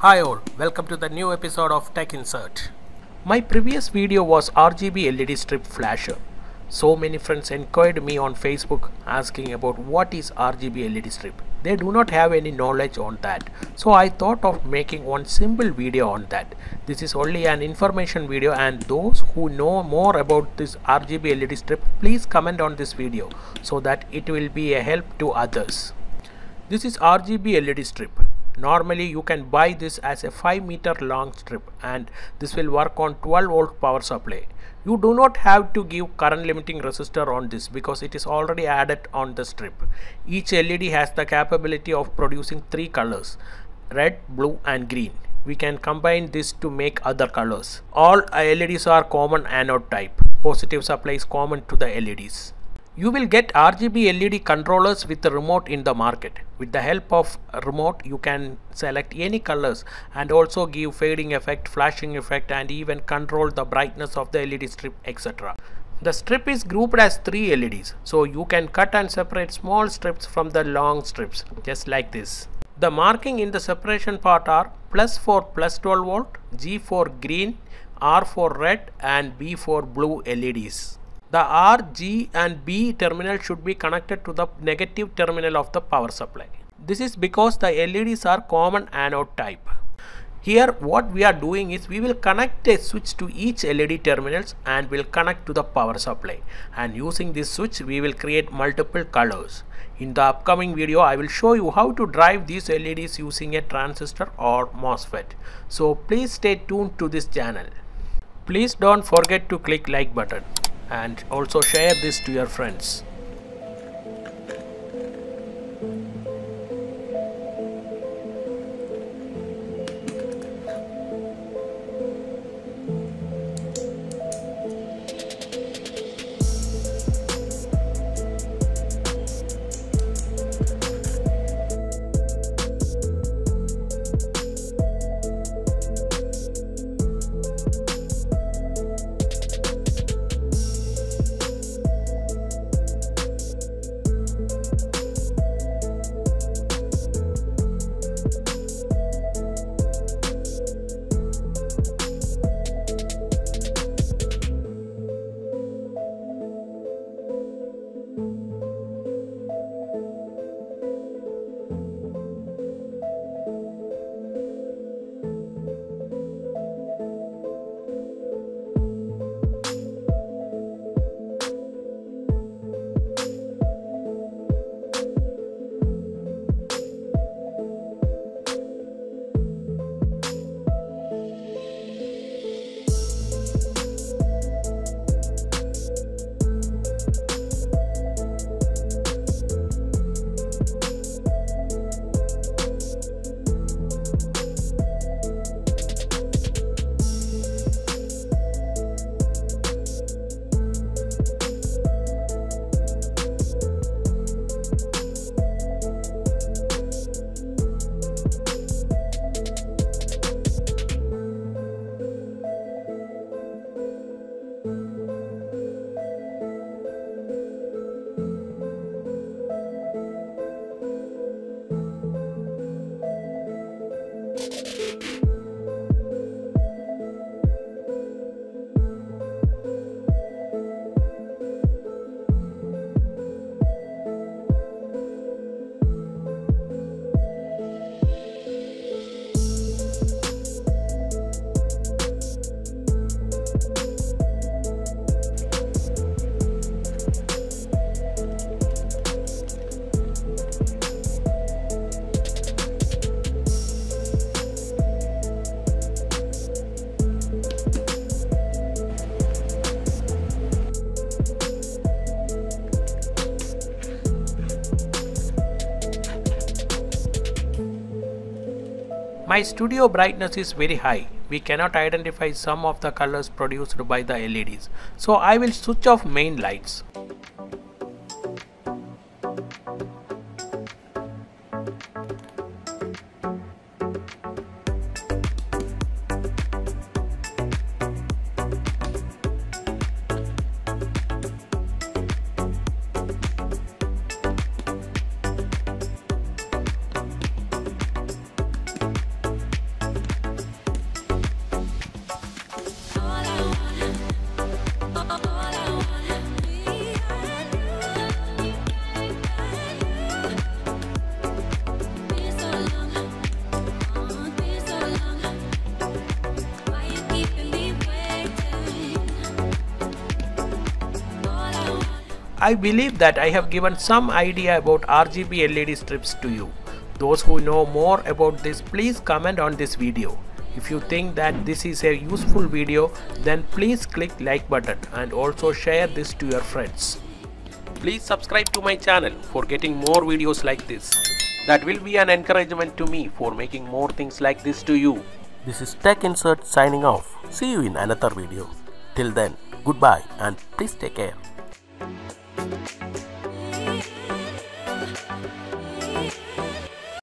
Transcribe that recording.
Hi all, welcome to the new episode of Tech Insert. My previous video was RGB LED strip flasher. So many friends inquired me on Facebook asking about what is RGB LED strip. They do not have any knowledge on that. So I thought of making one simple video on that. This is only an information video, and those who know more about this RGB LED strip, please comment on this video so that it will be a help to others. This is RGB LED strip. Normally you can buy this as a 5-meter long strip, and this will work on 12-volt power supply. You do not have to give current limiting resistor on this because it is already added on the strip. Each LED has the capability of producing 3 colors: red, blue and green. We can combine this to make other colors. All LEDs are common anode type. Positive supply is common to the LEDs. You will get RGB LED controllers with the remote in the market. With the help of a remote, you can select any colors and also give fading effect, flashing effect, and even control the brightness of the LED strip, etc. The strip is grouped as 3 LEDs, so you can cut and separate small strips from the long strips, just like this. The marking in the separation part are plus for plus 12 volt, G for green, R for red and B for blue LEDs. The R, G and B terminal should be connected to the negative terminal of the power supply. This is because the LEDs are common anode type. Here what we are doing is we will connect a switch to each LED terminals and will connect to the power supply. And using this switch we will create multiple colors. In the upcoming video I will show you how to drive these LEDs using a transistor or MOSFET. So please stay tuned to this channel. Please don't forget to click like button. And also share this to your friends. My studio brightness is very high. We cannot identify some of the colors produced by the LEDs. So I will switch off main lights. I believe that I have given some idea about RGB LED strips to you. Those who know more about this, please comment on this video. If you think that this is a useful video, then please click like button and also share this to your friends. Please subscribe to my channel for getting more videos like this. That will be an encouragement to me for making more things like this to you. This is Tech Insert signing off. See you in another video. Till then, goodbye and please take care.